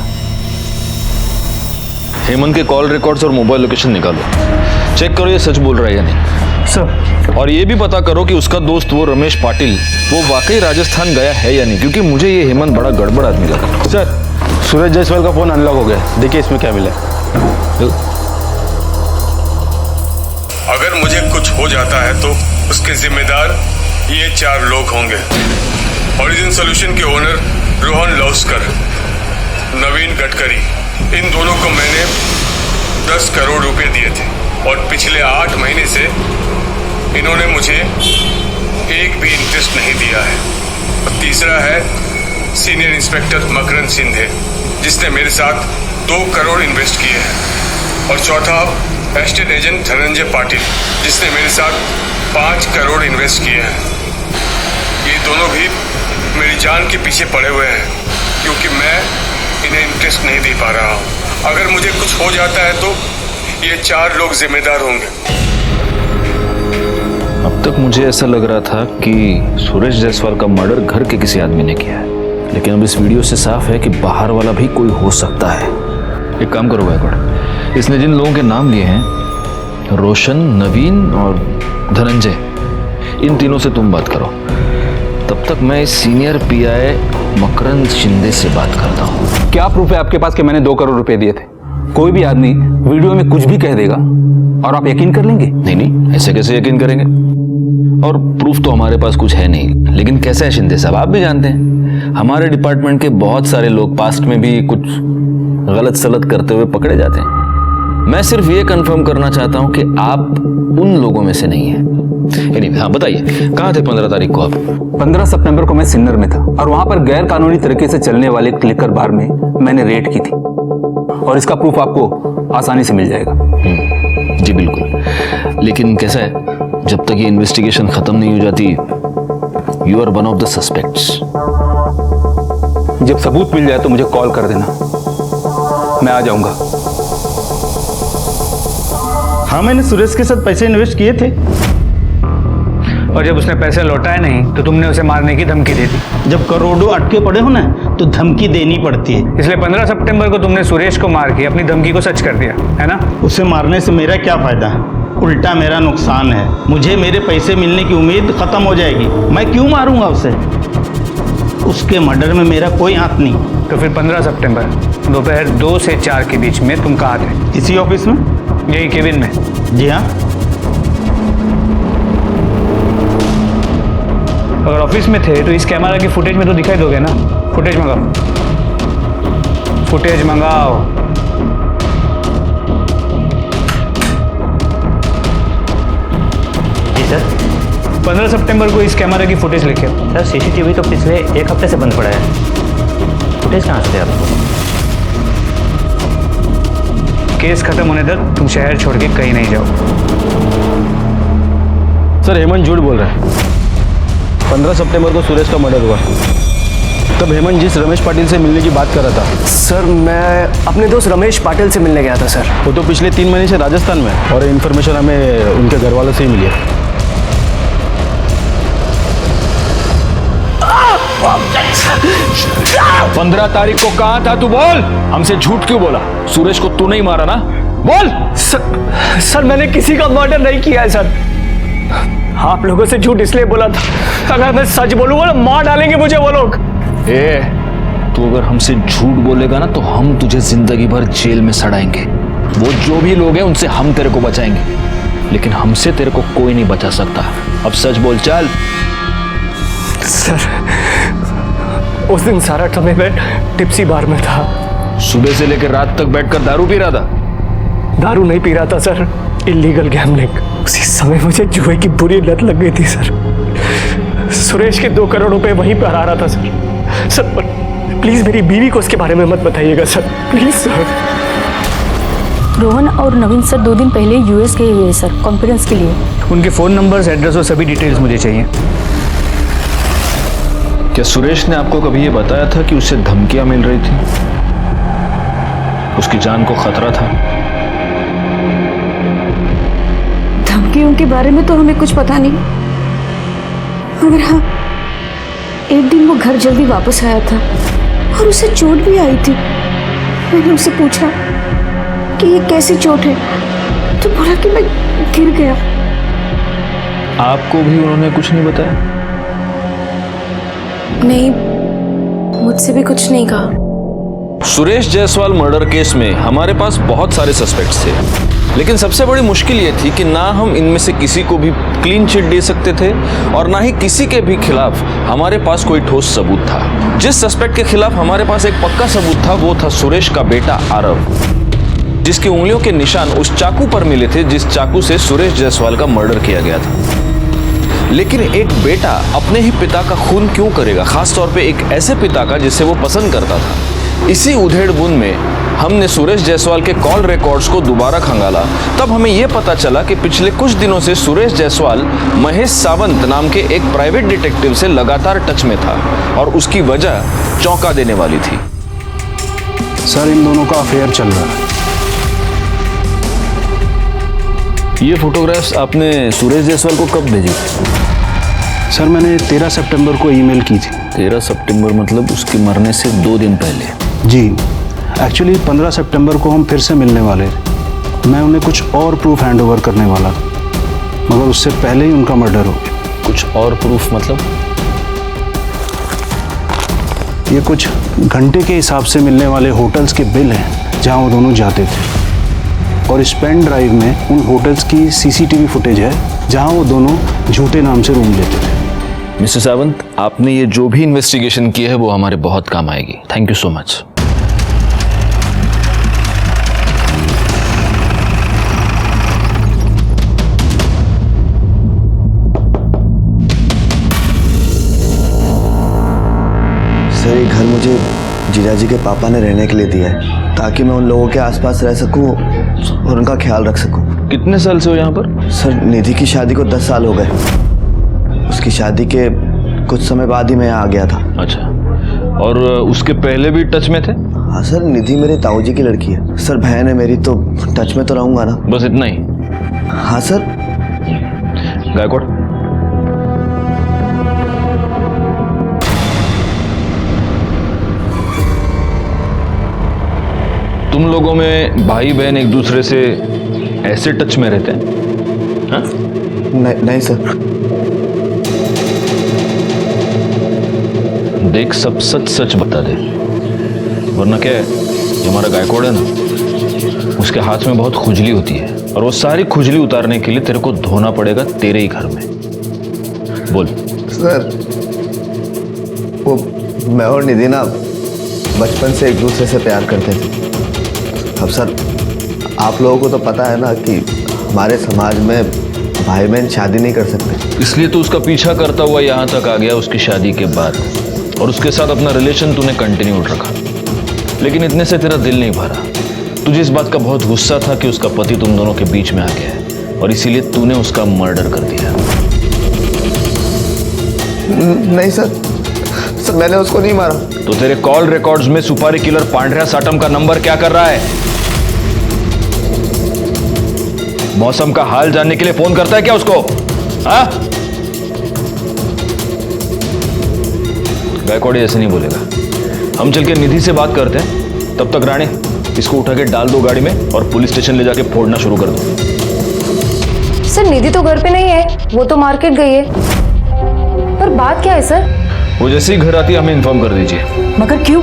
हेमंत के कॉल रिकॉर्ड्स और मोबाइल लोकेशन निकालो, चेक करो ये सच बोल रहा है या नहीं। सर और ये भी पता करो कि उसका दोस्त वो रमेश पाटिल वो वाकई राजस्थान गया है या नहीं, क्योंकि मुझे ये हेमंत बड़ा गड़बड़ आदमी लगा। सर सुरेश जायसवाल का फोन अनलॉक हो गया, देखिए इसमें क्या मिला। अगर मुझे कुछ हो जाता है तो उसके जिम्मेदार ये 4 लोग होंगे। ओरिजिन सॉल्यूशन के ओनर रोहन लौस्कर, नवीन गडकरी, इन दोनों को मैंने 10 करोड़ रुपए दिए थे और पिछले 8 महीने से इन्होंने मुझे एक भी इंटरेस्ट नहीं दिया है। और तीसरा है सीनियर इंस्पेक्टर मकरंद सिंधे, जिसने मेरे साथ 2 करोड़ इन्वेस्ट किए हैं। और चौथा एस्टेट एजेंट धनंजय पाटिल, जिसने मेरे साथ 5 करोड़ इन्वेस्ट किए हैं। ये दोनों भी मेरी जान के पीछे पड़े हुए हैं, क्योंकि मैं इन्हें इंटरेस्ट नहीं दे पा रहा हूँ। अगर मुझे कुछ हो जाता है तो ये 4 लोग जिम्मेदार होंगे। अब तक मुझे ऐसा लग रहा था कि सुरेश जायसवाल का मर्डर घर के किसी आदमी ने किया है, लेकिन अब इस वीडियो से साफ है कि बाहर वाला भी कोई हो सकता है। एक काम करो गायकवाड़, इसने जिन लोगों के नाम लिए हैं, रोशन, नवीन और धनंजय, इन तीनों से तुम बात करो। तब तक मैं इस सीनियर पीआई मकरंद शिंदे से बात करता हूँ। क्या प्रूफ है आपके पास कि मैंने 2 करोड़ रुपए दिए थे? कोई भी आदमी वीडियो में कुछ भी कह देगा और आप यकीन कर लेंगे? नहीं नहीं, ऐसे कैसे यकीन करेंगे? और प्रूफ तो हमारे पास कुछ है नहीं। लेकिन कैसे है शिंदे साहब, आप भी जानते हैं हमारे डिपार्टमेंट के बहुत सारे लोग पास्ट में भी कुछ गलत सलत करते हुए पकड़े जाते हैं। मैं सिर्फ ये कंफर्म करना चाहता हूं कि आप उन लोगों में से नहीं हैं। हाँ बताइए, कहाँ थे 15 तारीख को आप? 15 सितंबर को मैं सिन्नर में था और वहां पर गैर कानूनी तरीके से चलने वाले एक लिकर बार में मैंने रेड की थी और इसका प्रूफ आपको आसानी से मिल जाएगा। जी बिल्कुल, लेकिन कैसा है, जब तक ये इन्वेस्टिगेशन खत्म नहीं हो जाती, you are one of the suspects. जब सबूत मिल जाए तो मुझे कॉल कर देना, मैं आ जाऊंगा। हाँ, मैंने सुरेश के साथ पैसे इन्वेस्ट किए थे और जब उसने पैसे लौटाए नहीं तो तुमने उसे मारने की धमकी दे दी। जब करोड़ों अटके पड़े हो ना तो धमकी देनी पड़ती है। इसलिए 15 सितंबर को तुमने सुरेश को मार के अपनी धमकी को सच कर दिया, है ना? उसे मारने से मेरा क्या फायदा है, उल्टा मेरा नुकसान है। मुझे मेरे पैसे मिलने की उम्मीद खत्म हो जाएगी। मैं क्यों मारूंगा उसे? उसके मर्डर में मेरा कोई हाथ नहीं। तो फिर 15 सितंबर दोपहर 2 से 4 के बीच में तुम कहाँ थे? इसी ऑफिस में, यही केबिन में? जी हाँ। अगर ऑफिस में थे तो इस कैमरा की फुटेज में तो दिखाई दोगे ना? फुटेज मंगाओ, फुटेज मंगाओ। जी सर। 15 सितंबर को इस कैमरा की फुटेज लेके आओ। सर सीसीटीवी तो पिछले 1 हफ्ते से बंद पड़ा है, फुटेज कहाँ से आपको? केस खत्म होने तक तुम शहर छोड़ के कहीं नहीं जाओ। सर हेमंत झूठ बोल रहा है। 15 सितंबर को सुरेश का मर्डर हुआ, तब हेमंत जिस रमेश पाटिल से मिलने की बात कर रहा था। सर मैं अपने दोस्त रमेश पाटिल से मिलने गया था सर। वो तो पिछले 3 महीने से राजस्थान में है और इन्फॉर्मेशन हमें उनके घर वालों से ही मिली है। पंद्रह तारीख को कहाँ था तू? बोल, हमसे झूठ क्यों बोला? सुरेश को तू नहीं मारा ना? बोल। सर मैंने किसी का मर्डर नहीं किया है सर। आप लोगों से झूठ इसलिए बोला था, अगर मैं सच बोलूंगा ना मार डालेंगे मुझे वो लोग। तू अगर हमसे झूठ बोलेगा ना तो हम तुझे जिंदगी भर जेल में सड़ाएंगे। वो जो भी लोग हैं उनसे हम तेरे को बचाएंगे, लेकिन हमसे तेरे को कोई नहीं बचा सकता। अब सच बोल, चल। सर उस दिन सारा समय मैं टिप्सी बार में था। सुबह से लेकर रात तक बैठकर दारू पी रहा था? दारू नहीं पी रहा था सर, इलीगल गैम्बलिंग। उसी समय मुझे जुए की बुरी लत लग गई थी सर। सुरेश के 2 करोड़ रुपए वहीं पर आ रहा था सर। सर प्लीज मेरी बीवी को उसके बारे में मत बताइएगा सर, प्लीज सर। रोहन और नवीन सर 2 दिन पहले यूएस गए हुए सर, कॉन्फ्रेंस के लिए। उनके फ़ोन नंबर्स, एड्रेस और सभी डिटेल्स मुझे चाहिए। क्या सुरेश ने आपको कभी ये बताया था कि उसे धमकियां मिल रही थी, उसकी जान को खतरा था? धमकियों के बारे में तो हमें कुछ पता नहीं, मगर हाँ एक दिन वो घर जल्दी वापस आया था और उसे चोट भी आई थी। मैंने उससे पूछा कि ये कैसी चोट है, तो बोला कि मैं गिर गया। आपको भी उन्होंने कुछ नहीं बताया? नहीं, मुझसे भी कुछ नहीं कहा। सुरेश जायसवाल मर्डर केस में हमारे पास बहुत सारे सस्पेक्ट्स थे, लेकिन सबसे बड़ी मुश्किल ये थी कि ना हम इनमें से किसी को भी क्लीन चिट दे सकते थे और ना ही किसी के भी खिलाफ हमारे पास कोई ठोस सबूत था। जिस सस्पेक्ट के खिलाफ हमारे पास एक पक्का सबूत था वो था सुरेश का बेटा आरव, जिसकी उंगलियों के निशान उस चाकू पर मिले थे जिस चाकू से सुरेश जायसवाल का मर्डर किया गया था। लेकिन एक बेटा अपने ही पिता का खून क्यों करेगा, खासतौर पे एक ऐसे पिता का जिसे वो पसंद करता था? इसी उधेड़-बुन में हमने सुरेश जायसवाल के कॉल रिकॉर्ड्स को दोबारा खंगाला। तब हमें यह पता चला कि पिछले कुछ दिनों से सुरेश जायसवाल महेश सावंत नाम के एक प्राइवेट डिटेक्टिव से लगातार टच में था और उसकी वजह चौंका देने वाली थी। सर इन दोनों का अफेयर चल रहा है। ये फोटोग्राफ्स आपने सुरेश जायसवाल को कब भेजी? सर मैंने 13 सितंबर को ईमेल की थी। 13 सितंबर मतलब उसके मरने से 2 दिन पहले? जी, एक्चुअली 15 सितंबर को हम फिर से मिलने वाले थे। मैं उन्हें कुछ और प्रूफ हैंड ओवर करने वाला था, मगर उससे पहले ही उनका मर्डर हो गया। कुछ और प्रूफ मतलब? ये कुछ घंटे के हिसाब से मिलने वाले होटल्स के बिल हैं जहाँ वो दोनों जाते थे, और इस पेन ड्राइव में उन होटल्स की सीसीटीवी फुटेज है जहाँ वो दोनों झूठे नाम से रूम लेते थे। मिस्टर सावंत, आपने ये जो भी इन्वेस्टिगेशन की है वो हमारे बहुत काम आएगी। Thank you so much. Sir ये घर मुझे जीजा जी के पापा ने रहने के लिए दिया है ताकि मैं उन लोगों के आसपास रह सकूं और उनका ख्याल रख सकूं। कितने साल से हो यहाँ पर? सर निधि की शादी को 10 साल हो गए। उसकी शादी के कुछ समय बाद ही मैं यहाँ आ गया था। अच्छा, और उसके पहले भी टच में थे? हाँ सर, निधि मेरे ताऊजी की लड़की है। सर बहन है मेरी, तो टच में तो रहूंगा ना। बस इतना ही? हाँ सर। गायकवाड़, तुम लोगों में भाई बहन एक दूसरे से ऐसे टच में रहते हैं? हाँ? नहीं सर। देख, सब सच सच बता दे, वरना क्या है, जो हमारा गायकवाड़ है ना, उसके हाथ में बहुत खुजली होती है, और वो सारी खुजली उतारने के लिए तेरे को धोना पड़ेगा तेरे ही घर में। बोल। सर वो मैं और निधि ना बचपन से एक दूसरे से प्यार करते थे। अब सर आप लोगों को तो पता है ना कि हमारे समाज में भाई बहन शादी नहीं कर सकते। इसलिए तो उसका पीछा करता हुआ यहाँ तक आ गया उसकी शादी के बाद, और उसके साथ अपना रिलेशन तूने कंटिन्यू रखा। लेकिन इतने से तेरा दिल नहीं भरा। तुझे इस बात का बहुत गुस्सा था कि उसका पति तुम दोनों के बीच में आ गया है, और इसीलिए तूने उसका मर्डर कर दिया। नहीं सर, मैंने उसको नहीं मारा। तो तेरे कॉल रिकॉर्ड्स में सुपारी किलर पांड्या साटम का नंबर क्या कर रहा है? मौसम का हाल जानने के लिए फोन करता है क्या उसको? हाँ? गायकवाड़ ऐसे नहीं बोलेगा। हम चल के निधि से बात करते हैं, तब तक राणे इसको उठा के डाल दो गाड़ी में और पुलिस स्टेशन ले जाके फोड़ना शुरू कर दो। सर निधि तो घर पे नहीं है, वो तो मार्केट गई है। पर बात क्या है सर? वो जैसे ही घर आती है हमें इन्फॉर्म कर दीजिए। मगर क्यों?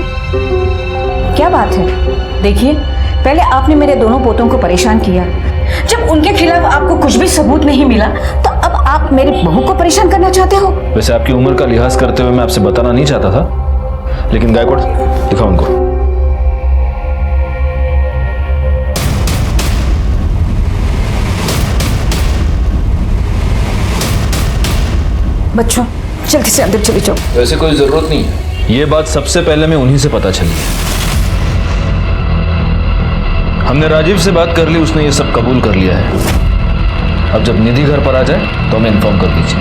क्या बात है? देखिए, पहले आपने मेरे दोनों पोतों को परेशान किया। जब उनके खिलाफ आपको कुछ भी सबूत नहीं मिला, तो अब आप मेरी बहू को परेशान करना चाहते हो? वैसे आपकी उम्र का लिहाज करते हुए मैं आपसे बताना नहीं चाहता था, लेकिन गायकवाड़ दिखाओ उनको। बच्चों जल्दी से अंदर चले जाओ। वैसे कोई जरूरत नहीं है, ये बात सबसे पहले मैं उन्हीं से पता चली है। हमने राजीव से बात कर ली, उसने ये सब कबूल कर लिया है। अब जब निधि घर पर आ जाए तो हमें इन्फॉर्म कर दीजिए।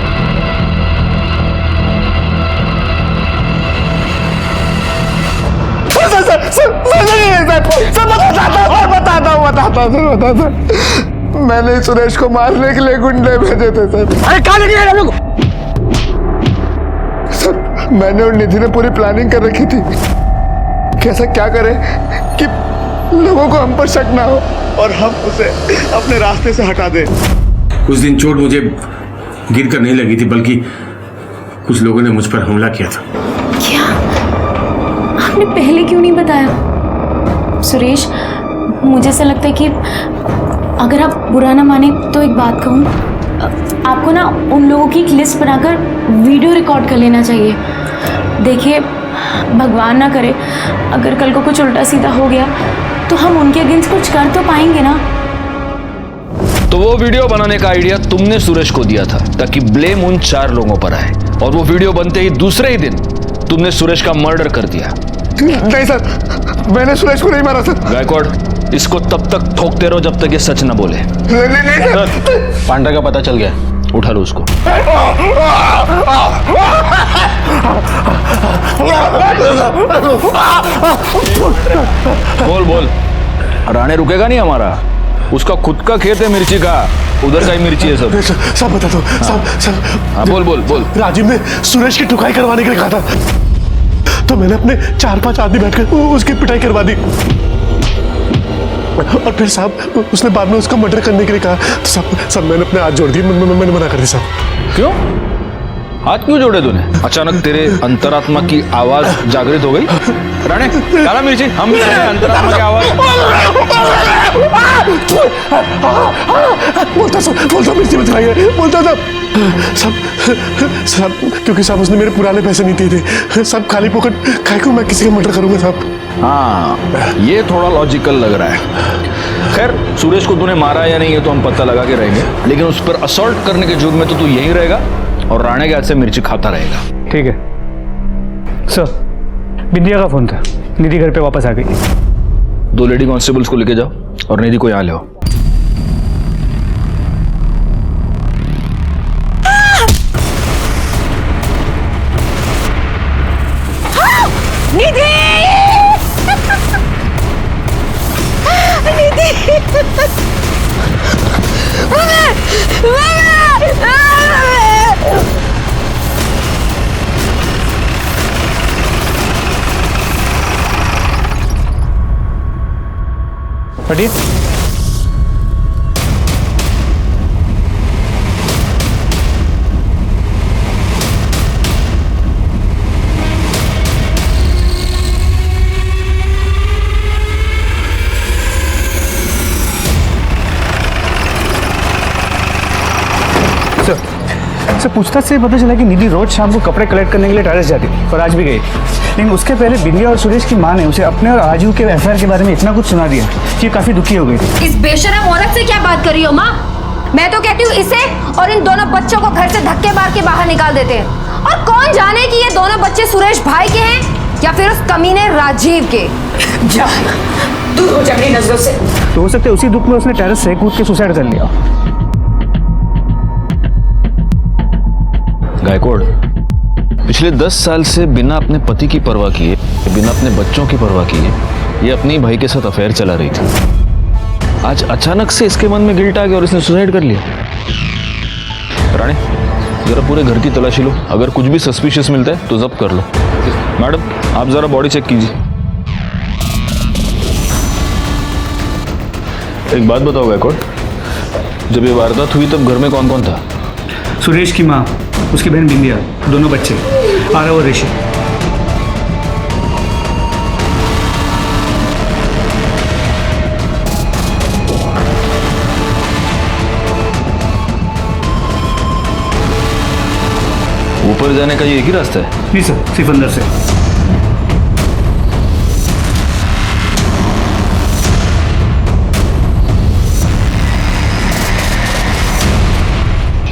मैंने सुरेश को मारने के लिए गुंडे भेजे थे सर। अरे कहाँ लेके गए लोग? सर मैंने और निधि ने पूरी प्लानिंग कर रखी थी, कैसा क्या करें कि लोगों को हम पर शक ना हो और हम उसे अपने रास्ते से हटा दें। उस दिन चोट मुझे गिर कर नहीं लगी थी, बल्कि कुछ लोगों ने मुझ पर हमला किया था। क्या? आपने पहले क्यों नहीं बताया? सुरेश, मुझे ऐसा लगता है कि अगर आप बुरा ना माने तो एक बात कहूँ, आपको ना उन लोगों की एक लिस्ट बनाकर वीडियो रिकॉर्ड कर लेना चाहिए। देखिए, भगवान ना करे अगर कल को कुछ उल्टा सीधा हो गया तो हम उनके अगेंस्ट कुछ कर तो पाएंगे ना। तो वो वीडियो बनाने का आइडिया तुमने सुरेश को दिया था ताकि ब्लेम उन 4 लोगों पर आए, और वो वीडियो बनते ही दूसरे ही दिन तुमने सुरेश का मर्डर कर दिया। नहीं सर, मैंने सुरेश को नहीं मारा सर। गायकवाड़, इसको तब तक ठोकते रहो जब तक ये सच न बोले। नहीं सर। पांडा का पता चल गया, उठा लो उसको। बोल बोल। राणे रुकेगा नहीं हमारा, उसका खुद का खेत है मिर्ची का, उधर का ही मिर्ची है सब। सब बता दो। सब। हाँ बोल बोल बोल। राजीव ने सुरेश की ठुकाई करवाने के लिए कहा था, तो मैंने अपने 4-5 आदमी बैठकर उसकी पिटाई करवा दी, और फिर साहब उसने बाद में उसको मर्डर करने के लिए कहा, तो सब मैंने अपने हाथ जोड़ दिए। मैंने मना कर दिया साहब। क्यों? हाथ क्यों जोड़े तूने? अचानक तेरे अंतरात्मा की आवाज जागृत हो गई। राणे, काला मिर्ची, हम भी सुने अंतरात्मा की आवाज। बोलता मिर्ची मत खाइए, बोलता सब क्योंकि साहब उसने मेरे पुराने पैसे नहीं दिए थे, सब खाली पॉकेट खाए को मैं किसी का मर्डर करूंगा साहब। हाँ, ये थोड़ा लॉजिकल लग रहा है। खैर, सूरज को तूने मारा या नहीं ये तो हम पता लगा के रहेंगे, लेकिन उस पर असॉल्ट करने के जुर्म में तो तू यहीं रहेगा और राणे के हाथ से मिर्ची खाता रहेगा। ठीक है सर। बिंदिया का फोन था, निधि घर पे वापस आ गई। 2 लेडी कांस्टेबल्स को लेके जाओ और निधि को यहाँ ले आओ। निधि! हटिए। सर, पूछताछ से पता चला कि निधि रोज शाम को कपड़े कलेक्ट करने के लिए टेरेस जाती थी और आज भी गई, लेकिन उसके पहले बिंदिया और सुरेश की माँ ने उसे अपने और राजू के अफेयर के बारे में इतना कुछ सुना दिया कि काफी दुखी हो गई थी। इस बेशरम औरत से क्या बात कर रही हो माँ? मैं तो कहती हूँ इसे और इन दोनों बच्चों को घर से धक्के मार के बाहर निकाल देते हैं। और कौन जाने कि ये दोनों बच्चे सुरेश भाई के हैं या फिर उस कमीने राजीव के। जा, दूर हो जा मेरी नजरों से। तो हो सकता है उसी दुख में उसने टेरेस से कूद के सुसाइड कर लिया। गायकवाड़, पिछले 10 साल से बिना अपने पति की परवाह किए, बिना अपने बच्चों की परवाह किए, ये अपनी भाई के साथ अफेयर चला रही थी। आज अचानक से इसके मन में गिल्ट आ गया और इसने सुसाइड कर लिया। राणे, जरा पूरे घर की तलाशी लो, अगर कुछ भी सस्पिशियस मिलता है तो जब्त कर लो। मैडम, आप जरा बॉडी चेक कीजिए। एक बात बताओ गायकवाड़, जब ये वारदात हुई तब घर में कौन कौन था? सुरेश की माँ, उसकी बहन बिंदिया, दोनों बच्चे आरव और ऋषि। ऊपर जाने का ये एक ही रास्ता है? नहीं सर, सिर्फ अंदर से।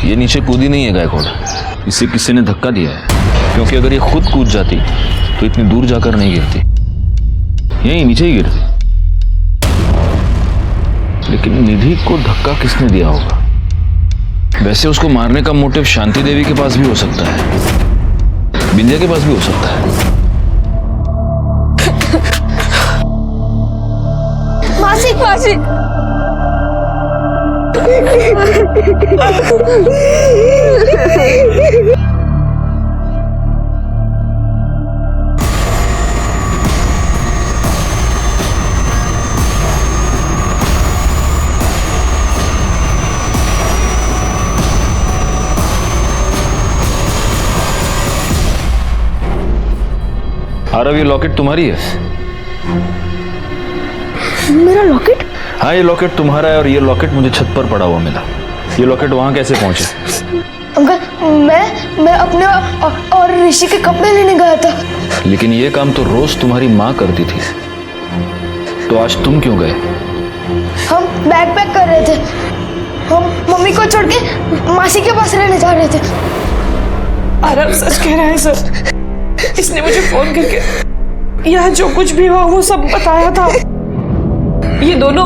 ये नीचे कूदी नहीं है गायकवाड़, इसे किसी ने धक्का दिया है, क्योंकि अगर ये खुद कूद जाती तो इतनी दूर जाकर नहीं गिरती, यहीं नीचे ही गिरती। लेकिन निधि को धक्का किसने दिया होगा? वैसे उसको मारने का मोटिव शांति देवी के पास भी हो सकता है, बिंदिया के पास भी हो सकता है। मासी, मासी। आरव, ये लॉकेट तुम्हारी है? मेरा लॉकेट? हाँ, ये लॉकेट तुम्हारा है और ये लॉकेट मुझे छत पर पड़ा हुआ मिला। ये लॉकेट वहां कैसे पहुंचे? अंकल, मैं अपने और ऋषि के कपड़े लेने गया था। लेकिन ये काम तो रोज तुम्हारी माँ करती थी, तो आज तुम क्यों गए? हम बैग पैक कर रहे थे, हम मम्मी को छोड़ के मासी के पास रहने जा रहे थे। आरव सच कह रहा है सर, इसने मुझे फोन करके यहाँ जो कुछ भी हुआ वो सब बताया था। ये दोनों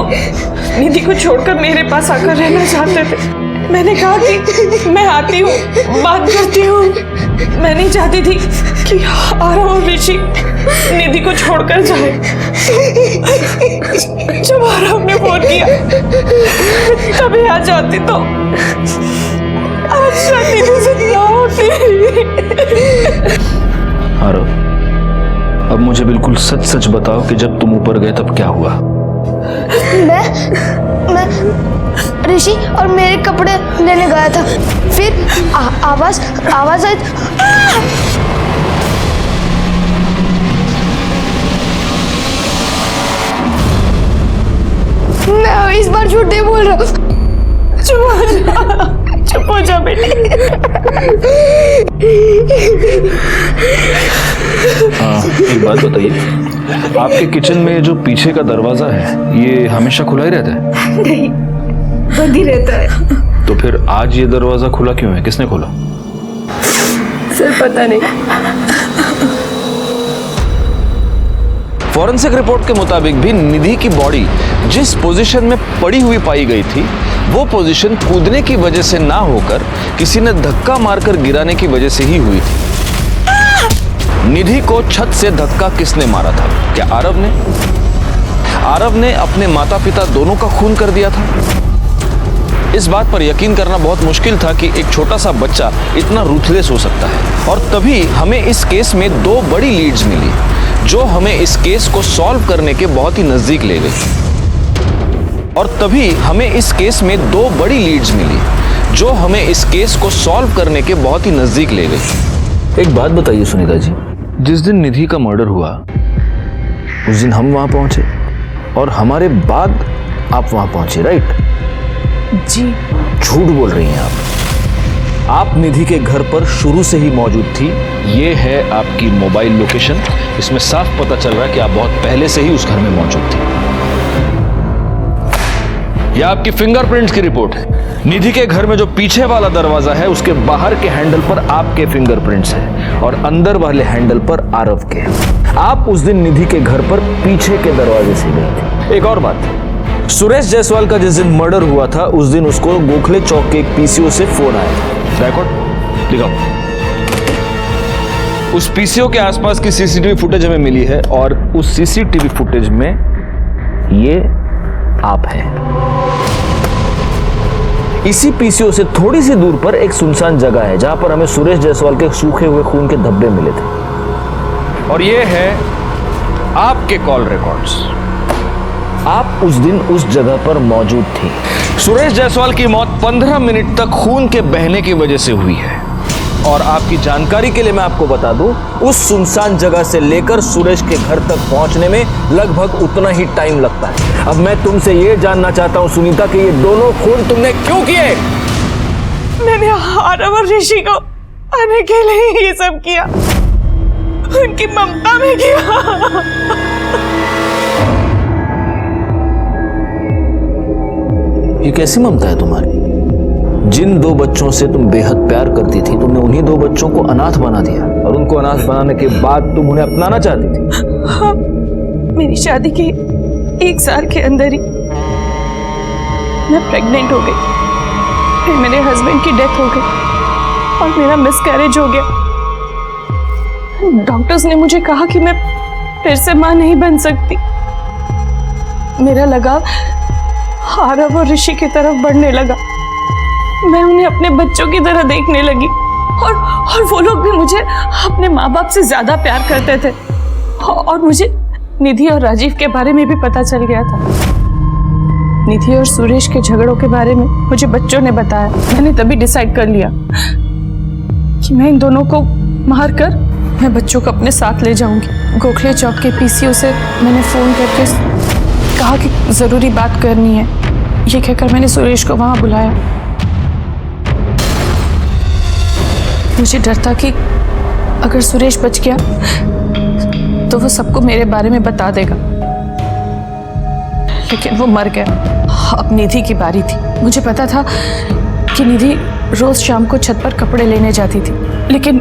निधि को छोड़कर मेरे पास आकर रहना चाहते थे। मैंने कहा कि मैं आती हूँ, बात करती हूँ। मैं नहीं चाहती थी कि आरव और ऋषि निधि को छोड़कर जाए। जब आरव ने फोन किया तभी आ जाती तो आज शायद निधि से ना होती। आरव, अब मुझे बिल्कुल सच सच बताओ कि जब तुम ऊपर गए तब क्या हुआ? मैं ऋषि और मेरे कपड़े लेने गया था। फिर आवाज आई। मैं इस बार झूठ नहीं बोल रहा। चुप हो जा बेटी। हाँ, एक बात बताइए, आपके किचन में जो पीछे का दरवाजा है ये हमेशा खुला ही रहता है? नहीं, बंद ही रहता है। तो फिर आज ये दरवाजा खुला क्यों है? किसने खोला? सर पता नहीं। फॉरेंसिक रिपोर्ट के मुताबिक भी निधि की बॉडी जिस पोजीशन में पड़ी हुई पाई गई थी वो पोजीशन कूदने की वजह से ना होकर किसी ने धक्का मारकर गिराने की वजह से ही हुई थी। निधि को छत से धक्का किसने मारा था? क्या आरव ने? आरव ने अपने माता पिता दोनों का खून कर दिया था। इस बात पर यकीन करना बहुत मुश्किल था कि एक छोटा सा बच्चा इतना रूथलेस हो सकता है। और तभी हमें इस केस में दो बड़ी लीड्स मिली जो हमें इस केस को सॉल्व करने के बहुत ही नजदीक ले गई। और तभी हमें इस केस में दो बड़ी लीड्स मिली जो हमें इस केस को सॉल्व करने के बहुत ही नजदीक ले गई। एक बात बताइए सुनीता जी, जिस दिन निधि का मर्डर हुआ उस दिन हम वहां पहुंचे और हमारे बाद आप वहां पहुंचे, राइट? जी। झूठ बोल रही हैं आप निधि के घर पर शुरू से ही मौजूद थी। ये है आपकी मोबाइल लोकेशन, इसमें साफ पता चल रहा है कि आप बहुत पहले से ही उस घर में मौजूद थी। यह आपकी फिंगरप्रिंट्स की रिपोर्ट है। निधि के घर में जो पीछे वाला दरवाजा है उसके बाहर के हैंडल पर आपके फिंगरप्रिंट्स हैं और अंदर वाले हैंडल पर आरव के। आप उस दिन निधि के घर पर पीछे के दरवाजे से गई थी। एक और बात, सुरेश जायसवाल का जिस दिन मर्डर हुआ था उस दिन उसको गोखले चौक के एक पीसीओ से फोन आया था। रिकॉर्ड दिखाओ। उस पीसीओ के आसपास की सीसीटीवी फुटेज हमें मिली है और उस सीसीटीवी फुटेज में ये आप हैं। इसी पीसीओ से थोड़ी सी दूर पर एक सुनसान जगह है जहां पर हमें सुरेश जायसवाल के सूखे हुए खून के धब्बे मिले थे। और ये है आपके कॉल रिकॉर्ड्स। आप उस दिन उस जगह पर मौजूद थी। सुरेश जायसवाल की मौत 15 मिनट तक खून के बहने की वजह से हुई है। और आपकी जानकारी के लिए मैं आपको बता दूं, उस सुनसान जगह से लेकर सुरेश के घर तक पहुंचने में लगभग उतना ही टाइम लगता है। अब मैं तुमसे ये जानना चाहता हूं सुनीता कि ये दोनों खून तुमने क्यों किए? मैंने आरव और ऋषि को आने के लिए ये सब किया, उनकी ममता में किया। ये कैसी ममता है तुम्हारी? जिन दो बच्चों से तुम बेहद प्यार करती थी तुमने उन्हीं दो बच्चों को अनाथ बना दिया और उनको अनाथ बनाने के बाद तुम उन्हें अपनाना चाहती थी। हाँ, मेरी शादी के 1 साल के अंदर ही मैं प्रेग्नेंट हो गई। फिर मेरे हस्बैंड की डेथ हो गई और मेरा मिसकैरेज हो गया। डॉक्टर्स ने मुझे कहा कि मैं फिर से मां नहीं बन सकती। मेरा लगाव आरव और ऋषि की तरफ बढ़ने लगा। मैं उन्हें अपने बच्चों की तरह देखने लगी और वो लोग भी मुझे अपने माँ बाप से ज्यादा प्यार करते थे। और मुझे निधि और राजीव के बारे में भी पता चल गया था। निधि और सुरेश के झगड़ों के बारे में मुझे बच्चों ने बताया। मैंने तभी डिसाइड कर लिया कि मैं इन दोनों को मार कर मैं बच्चों को अपने साथ ले जाऊंगी। गोखले चौक के पीसीओ से मैंने फोन करके कहा कि जरूरी बात करनी है। ये कहकर मैंने सुरेश को वहां बुलाया। मुझे डर था कि अगर सुरेश बच गया तो वो सबको मेरे बारे में बता देगा, लेकिन वो मर गया। अब निधि की बारी थी। मुझे पता था कि निधि रोज शाम को छत पर कपड़े लेने जाती थी, लेकिन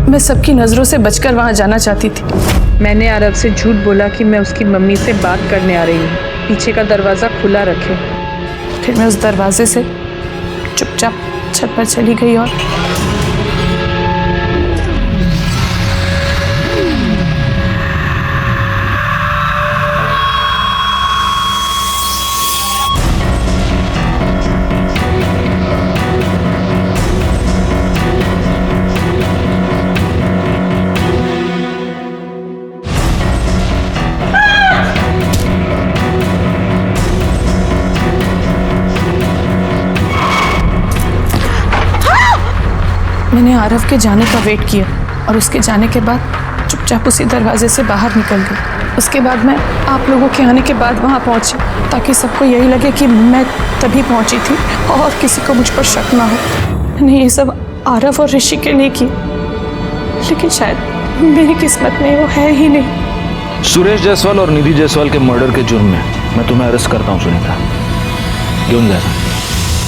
मैं सबकी नजरों से बचकर वहां जाना चाहती थी। मैंने आरव से झूठ बोला कि मैं उसकी मम्मी से बात करने आ रही हूँ, पीछे का दरवाजा खुला रखे। फिर मैं उस दरवाजे से चुपचाप छत पर चली गई और मैंने आरव के जाने का वेट किया और उसके जाने के बाद चुपचाप उसी दरवाजे से बाहर निकल गई। उसके बाद मैं आप लोगों के आने के बाद वहाँ पहुँची ताकि सबको यही लगे कि मैं तभी पहुँची थी और किसी को मुझ पर शक ना हो। मैंने ये सब आरव और ऋषि के लिए किया, लेकिन शायद मेरी किस्मत में वो है ही नहीं। सुरेश जायसवाल और निधि जायसवाल के मर्डर के जुर्म में मैं तुम्हें अरेस्ट करता हूँ सुनीता। क्यों जाना?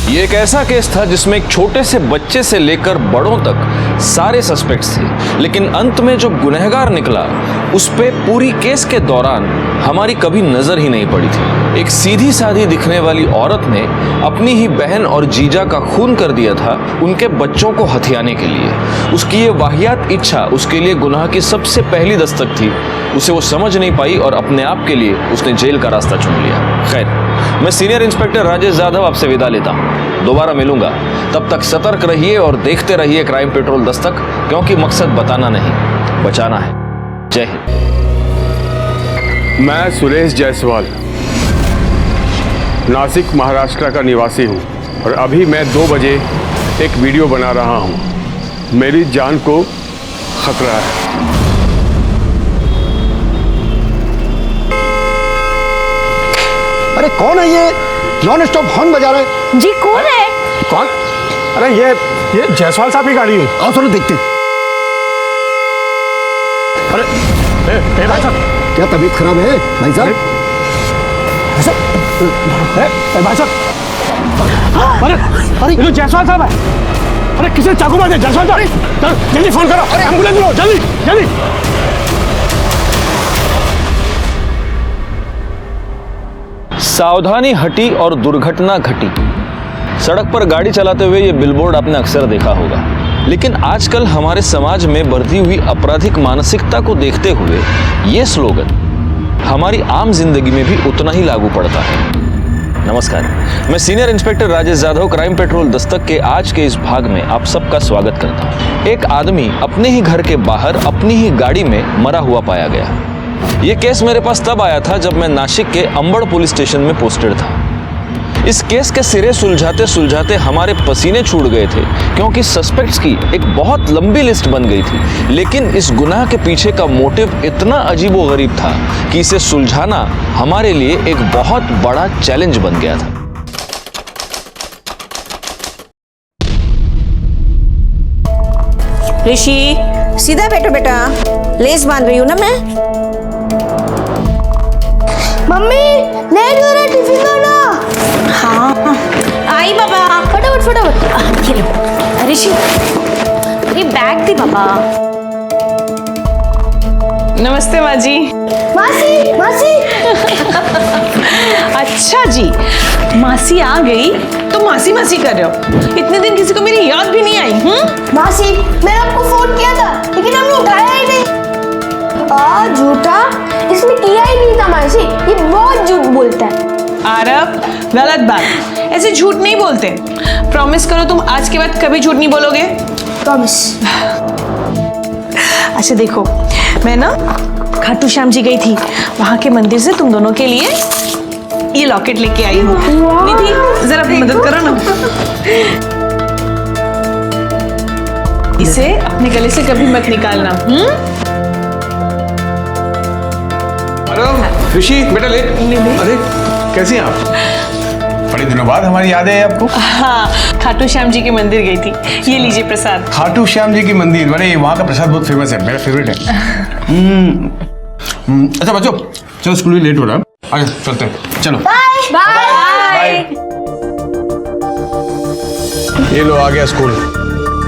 ये एक ऐसा केस था जिसमें एक छोटे से बच्चे से लेकर बड़ों तक सारे सस्पेक्ट्स थे, लेकिन अंत में जो गुनहगार निकला उस पे पूरी केस के दौरान हमारी कभी नजर ही नहीं पड़ी थी। एक सीधी साधी दिखने वाली औरत ने अपनी ही बहन और जीजा का खून कर दिया था उनके बच्चों को हथियाने के लिए। उसकी ये वाहियात इच्छा उसके लिए गुनाह की सबसे पहली दस्तक थी। उसे वो समझ नहीं पाई और अपने आप के लिए उसने जेल का रास्ता चुन लिया। खैर, मैं सीनियर इंस्पेक्टर राजेश जाधव आपसे विदा लेता हूँ। दोबारा मिलूंगा, तब तक सतर्क रहिए और देखते रहिए क्राइम पेट्रोल दस्तक, क्योंकि मकसद बताना नहीं, बचाना है। जय हिंद। मैं सुरेश जायसवाल नासिक महाराष्ट्र का निवासी हूँ और अभी मैं 2 बजे एक वीडियो बना रहा हूँ। मेरी जान को खतरा है। अरे कौन है ये नॉन स्टॉप हॉर्न बजा रहा है? जी कौन है? कौन? अरे ये जायसवाल साहब की गाड़ी है। आओ चलो देखते। अरे ए भाई साहब, क्या तबीयत खराब है भाई साहब? भाई साहब, अरे ये जायसवाल साहब है। अरे किसी चाकू मार दिया जायसवाल साहब। जल्दी फोन करो। अरे एम्बुलेंस लो जल्दी जल्दी। सावधानी हटी और दुर्घटना घटी। सड़क पर गाड़ी चलाते हुए ये बिलबोर्ड आपने अक्सर देखा होगा, लेकिन आजकल हमारे समाज में बढ़ती हुई आपराधिक मानसिकता को देखते हुए ये स्लोगन हमारी आम जिंदगी में भी उतना ही लागू पड़ता है। नमस्कार, मैं senior inspector Rajesh Jadhav crime petrol Dastak के आज के इस भाग में आप सबका स्वागत करता हूँ। एक आदमी अपने ही घर के बाहर अपनी ही गाड़ी में मरा हुआ पाया गया। ये केस मेरे पास तब आया था जब मैं नासिक के अंबड़ पुलिस स्टेशन में पोस्टेड था। इस केस के सिरे सुलझाते सुलझाते हमारे पसीने छूट गए थे, क्योंकि सस्पेक्ट्स की एक बहुत लंबी लिस्ट बन गई थी। लेकिन इस गुनाह के पीछे का मोटिव इतना अजीबोगरीब था कि इसे सुलझाना हमारे लिए एक बहुत बड़ा चैलेंज बन गया था। ऋषि सीधा बैठो बेटा, लेस बांध रही हूँ ना मैं। मम्मी लेट हो रहा, टिफिन दो ना। हाँ आई बाबा, फटाफट फटाफट। ये लो ऋषि, ये बैग दी बाबा। नमस्ते माँ जी। मासी मासी। अच्छा जी, मासी आ गई तो मासी मासी कर रहे हो। इतने दिन किसी को मेरी याद भी नहीं आई। मासी, मैंने आपको फोन किया था लेकिन आपने उठाया ही नहीं। झूठा, इसमें किया ही नहीं था मासी। ये बहुत झूठ बोलता है। आरव, गलत बात, ऐसे झूठ नहीं बोलते। प्रॉमिस करो तुम आज के बाद कभी झूठ नहीं बोलोगे। प्रॉमिस। अच्छा देखो, मैं ना खाटू श्याम जी गई थी, वहां के मंदिर से तुम दोनों के लिए ये लॉकेट लेके आई हूँ। निधि जरा मदद करो ना। इसे अपने गले से कभी मत निकालना। ऋषि बेटा ले। अरे कैसी हैं आप? बड़े दिनों बाद हमारी याद है आपको। हाँ, खाटू श्याम जी के मंदिर गई थी। ये लीजिए प्रसाद। खाटू श्याम जी की मंदिर, बड़े वहाँ का प्रसाद बहुत फेमस है, मेरा फेवरेट है। अच्छा बच्चों, चलो स्कूल भी लेट हो रहा है, आगे चलते हैं। चलो बाय बाय। ये लो आ गया स्कूल।